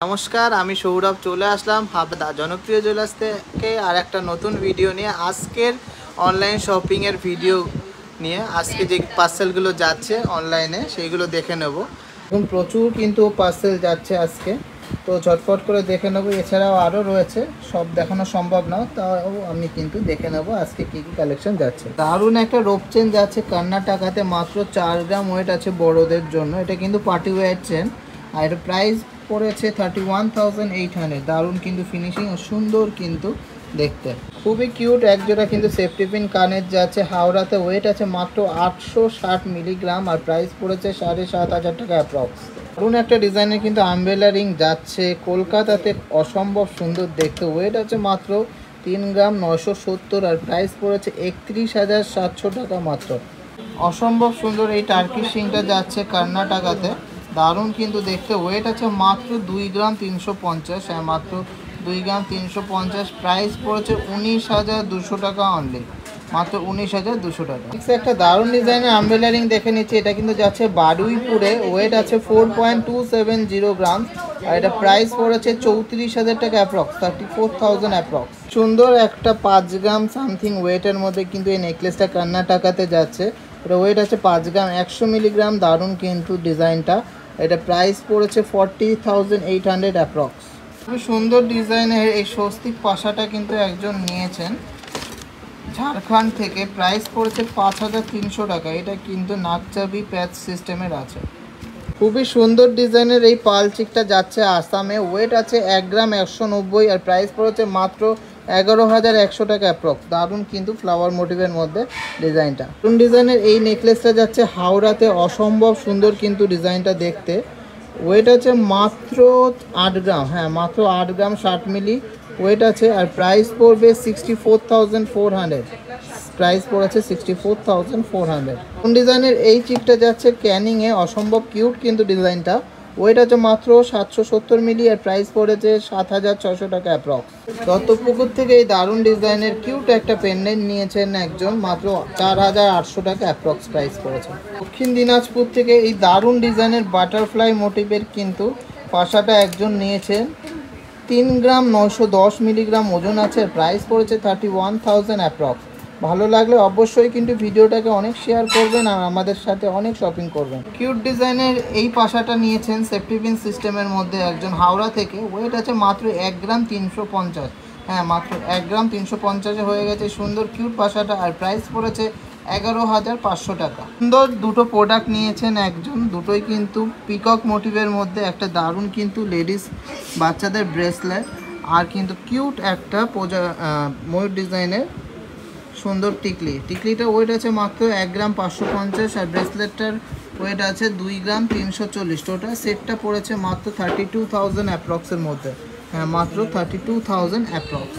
নমস্কার, আমি সৌরভ চলে আসলাম হাবদা জনপ্রিয় জুয়েলার্স থেকে আর একটা নতুন ভিডিও নিয়ে। আজকের অনলাইন শপিংয়ের ভিডিও নিয়ে আজকে যে পার্সেলগুলো যাচ্ছে অনলাইনে সেইগুলো দেখে নেব। এবং প্রচুর কিন্তু পার্সেল যাচ্ছে আজকে, তো ঝটফট করে দেখে নেব। এছাড়াও আরও রয়েছে, সব দেখানো সম্ভব না, তাও আমি কিন্তু দেখে নেব আজকে কী কী কালেকশন যাচ্ছে। দারুণ একটা রোপ চেন যাচ্ছে কর্ণাটকাতে, মাত্র 4 গ্রাম ওয়েট আছে বড়োদের জন্য। এটা কিন্তু পার্টি ওয়্যার চেন আর এটা প্রাইস পড়েছে 31,800। দারুণ কিন্তু ফিনিশিং ও সুন্দর কিন্তু দেখতে, খুবই কিউট। একজোড়া কিন্তু সেফটি পিন কানের যাচ্ছে হাওড়াতে, ওয়েট আছে মাত্র 860 মিলিগ্রাম আর প্রাইস পড়েছে 7,500 টাকা অ্যাপ্রক্স। দারুণ একটা ডিজাইনের কিন্তু আমব্রেলা রিং যাচ্ছে কলকাতাতে, অসম্ভব সুন্দর দেখতে। ওয়েট আছে মাত্র 3 গ্রাম 970 আর প্রাইস পড়েছে 31,700 টাকা মাত্র। অসম্ভব সুন্দর এই টার্কিশ রিংটা যাচ্ছে কর্ণাটকাতে, দারুণ কিন্তু দেখতে। ওয়েট আছে মাত্র 2 গ্রাম 350, হ্যাঁ মাত্র 2 গ্রাম 350। প্রাইস পড়েছে 19,200 টাকা অনলি, মাত্র 19,200 টাকা। একটা দারুণ ডিজাইনের আমব্রেলা রিং দেখে নিচ্ছি। এটা কিন্তু যাচ্ছে বারুইপুরে, ওয়েট আছে 4.270 গ্রাম আর এটা প্রাইস পড়েছে 34,000 টাকা অ্যাপ্রক্স, 34,000 অ্যাপ্রক্স। সুন্দর একটা 5 গ্রাম সামথিং ওয়েটের মধ্যে কিন্তু এই নেকলেসটা কর্ণাটকাতে যাচ্ছে। এটা ওয়েট আছে 5 গ্রাম 100 মিলিগ্রাম। দারুণ কিন্তু ডিজাইনটা। এটা প্রাইস পড়েছে 40,800 অ্যাপ্রক্স। খুবই সুন্দর ডিজাইনের এই স্বস্তিক পাশাটা কিন্তু একজন নিয়েছেন ঝাড়খণ্ড থেকে, প্রাইস পড়েছে 5,300 টাকা। এটা কিন্তু নাকচাবি প্যাচ সিস্টেমের আছে। খুবই সুন্দর ডিজাইনের এই পালচিকটা যাচ্ছে আসামে, ওয়েট আছে 1 গ্রাম 190 আর প্রাইস পড়েছে মাত্র 11,100 টাকা অ্যাপ্রক্স। দারুণ কিন্তু ফ্লাওয়ার মোটিভের মধ্যে ডিজাইনটা। নতুন ডিজাইনের এই নেকলেসটা যাচ্ছে হাওড়াতে, অসম্ভব সুন্দর কিন্তু ডিজাইনটা দেখতে। ওয়েট আছে মাত্র 8 গ্রাম, হ্যাঁ মাত্র 8 গ্রাম 60 মিলি ওয়েট আছে আর প্রাইস পড়বে 64,400। প্রাইস পড়েছে 64,400। কোন ডিজাইনের এই চিপটা যাচ্ছে ক্যানিংয়ে, অসম্ভব কিউট কিন্তু ডিজাইনটা। ওয়েট আছে মাত্র 770 মিলি আর প্রাইস পড়েছে 7,600 টাকা অ্যাপ্রক্স। দত্তপুকুর থেকে এই দারুণ ডিজাইনের কিউট একটা পেন্ডেন্ট নিয়েছেন একজন, মাত্র 4,800 টাকা অ্যাপ্রক্স প্রাইস পড়েছে। দক্ষিণ দিনাজপুর থেকে এই দারুণ ডিজাইনের বাটারফ্লাই মোটিভের কিন্তু পাশাটা একজন নিয়েছেন। 3 গ্রাম 910 মিলিগ্রাম ওজন আছে, প্রাইস পড়েছে 31,000 অ্যাপ্রক্স। ভালো লাগলে অবশ্যই কিন্তু ভিডিওটাকে অনেক শেয়ার করবেন আর আমাদের সাথে অনেক শপিং করবেন। কিউট ডিজাইনের এই পাশাটা নিয়েছেন সেফটি পিন সিস্টেমের মধ্যে একজন হাওড়া থেকে, ওয়েট আছে মাত্র 1 গ্রাম 350, হ্যাঁ মাত্র 1 গ্রাম 350 হয়ে গেছে সুন্দর কিউট পাশাটা আর প্রাইস পড়েছে 11,500 টাকা। সুন্দর দুটো প্রোডাক্ট নিয়েছেন একজন, দুটোই কিন্তু পিকক মোটিভের মধ্যে। একটা দারুণ কিন্তু লেডিস বাচ্চাদের ব্রেসলেট আর কিন্তু কিউট একটা ময়ূর ডিজাইনের সুন্দর টিকলিটা ওয়েট আছে মাত্র 1 গ্রাম 550 আর ব্রেসলেটটার ওয়েট আছে 2 গ্রাম 340। টোটাল সেটটা পড়েছে মাত্র 32,000 অ্যাপ্রক্সের মধ্যে, হ্যাঁ মাত্র 32,000 অ্যাপ্রক্স।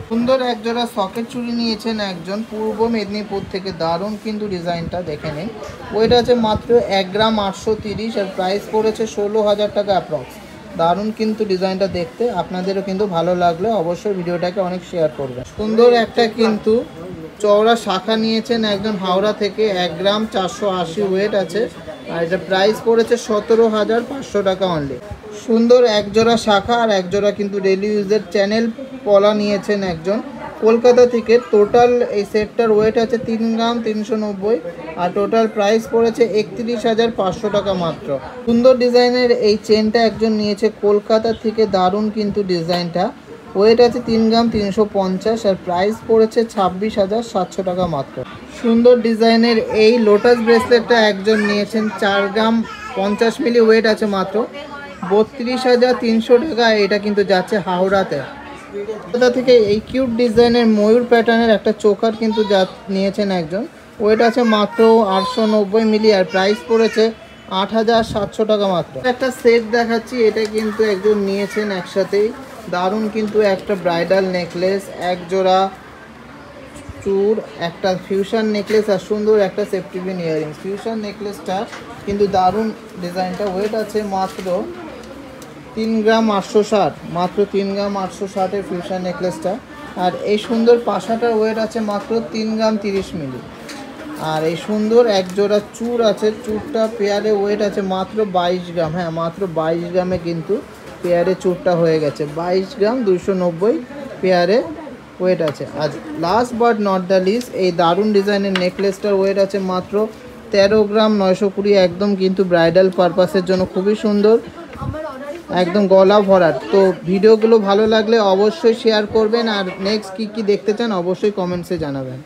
সুন্দর একজোড়া সকেট চুড়ি নিয়েছেন একজন পূর্ব মেদিনীপুর থেকে, দারুণ কিন্তু ডিজাইনটা দেখে নিন। ওয়েট আছে মাত্র 1 গ্রাম 830 আর প্রাইস পড়েছে 16,000 টাকা অ্যাপ্রক্স। দারুণ কিন্তু ডিজাইনটা দেখতে, আপনাদেরও কিন্তু ভালো লাগলে অবশ্যই ভিডিওটাকে অনেক শেয়ার করবেন। সুন্দর একটা কিন্তু চওড়া শাখা নিয়েছেন একজন হাওড়া থেকে, 1 গ্রাম 480 ওয়েট আছে আর এটা প্রাইস পড়েছে 17,500 টাকা অনলি। সুন্দর একজোড়া শাখা আর একজোড়া কিন্তু ডেলি ইউজের চ্যানেল পলা নিয়েছেন একজন কলকাতা থেকে। টোটাল এই সেটটার ওয়েট আছে 3 গ্রাম 390 আর টোটাল প্রাইস পড়েছে 31,500 টাকা মাত্র। সুন্দর ডিজাইনের এই চেনটা একজন নিয়েছে কলকাতা থেকে, দারুণ কিন্তু ডিজাইনটা। ওয়েট আছে 3 গ্রাম 350 আর প্রাইস পড়েছে 26,700 টাকা মাত্র। সুন্দর ডিজাইনের এই লোটাস ব্রেসলেটটা একজন নিয়েছেন 4 গ্রাম 50 মিলি ওয়েট আছে মাত্র 32,300 টাকা। এটা কিন্তু যাচ্ছে হাওড়াতে। কোথা থেকে এই কিউট ডিজাইনের ময়ূর প্যাটার্নের একটা চোকার কিন্তু নিয়েছেন একজন, ওয়েট আছে মাত্র 890 মিলি আর প্রাইস পড়েছে 8,700 টাকা মাত্র। একটা সেট দেখাচ্ছি, এটা কিন্তু একজন নিয়েছেন একসাথেই, দারুণ কিন্তু একটা ব্রাইডাল নেকলেস, এক জোড়া চূড়, একটা ফিউশন নেকলেস আর সুন্দর একটা সেফটি পিন ইয়াররিংস। ফিউশন নেকলেসটা কিন্তু দারুণ ডিজাইনটা। ওয়েট আছে মাত্র 3 গ্রাম 860, মাত্র 3 গ্রাম 860 ফিউশন নেকলেসটা। আর এই সুন্দর পাশাটার ওয়েট আছে মাত্র 3 গ্রাম 30 মিলি। আর এই সুন্দর এক জোড়া চূড় আছে, চূড়টা পেয়ারে ওয়েট আছে মাত্র 22 গ্রাম, হ্যাঁ মাত্র 22 গ্রামে কিন্তু পেয়ারে চুরটা হয়ে গেছে 22 গ্রাম 290 পেয়ারে ওয়েট আছে। আর last but not the least, এই দারুণ ডিজাইনের নেকলেসটার ওয়েট আছে মাত্র 13 গ্রাম 920, একদম কিন্তু ব্রাইডাল পারপাসের জন্য খুবই সুন্দর, একদম গলা ভরাট। তো ভিডিওগুলো ভালো লাগলে অবশ্যই শেয়ার করবেন, আর নেক্সট কী কী দেখতে চান অবশ্যই কমেন্টসে জানাবেন।